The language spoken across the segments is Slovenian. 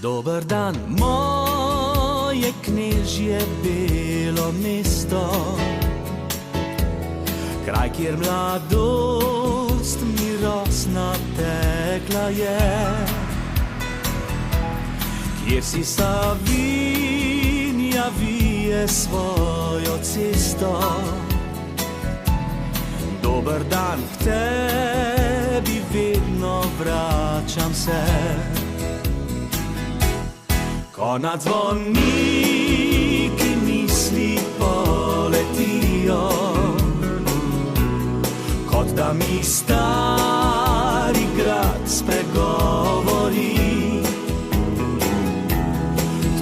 Dober dan, moje knežje belo mesto, kraj, kjer mladost mi rosna tekla je, kjer si Savinja vije svojo cesto. Dober dan, k tebi vedno vračam se, ko na zvoniki misli poletijo, kot da mi stari grad spregovori.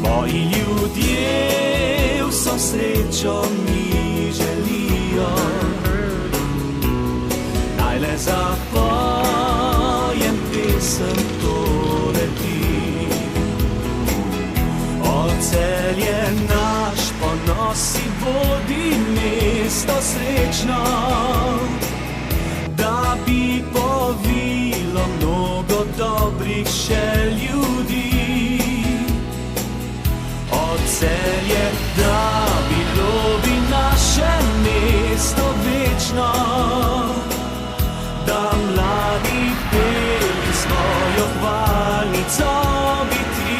Tvoji ljudje vso srečo mi želijo, naj le zapojem pesem tole ti. Celje naš ponos i vodi mesto srečno, da bi povilo mnogo dobrih še ljudi. Od Celje, da bilo bi naše mesto večno, da mladi peli svojo hvalnico bi ti.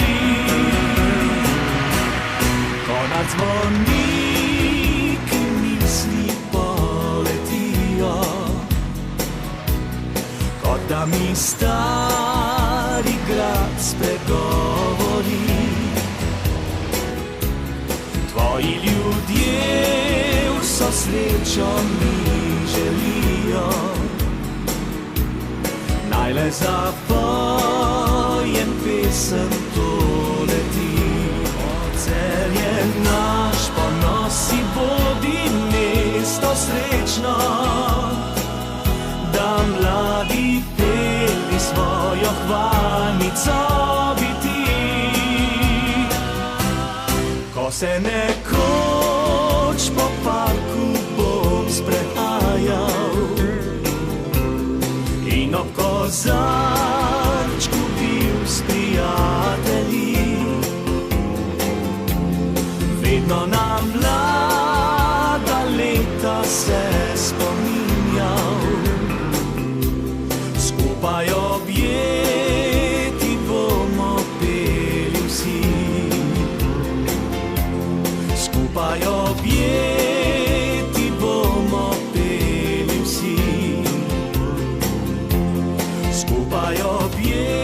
Na zvonik misli poletijo, kot da mi stari grad spregovori. Tvoji ljudje vso srečo mi želijo, naj le zapojem pesem tole ti. Celje naš ponos i vodi mesto srečno, da mladi peli svojo hvalnico bi ti. Ko se nekoč po parku bom sprehajal in ob kozarčku bil s prijatelji, vedno na mlada leta se spominjal, skupaj objeti bomo peli vsi, skupaj objeti bomo peli vsi, skupaj objeti.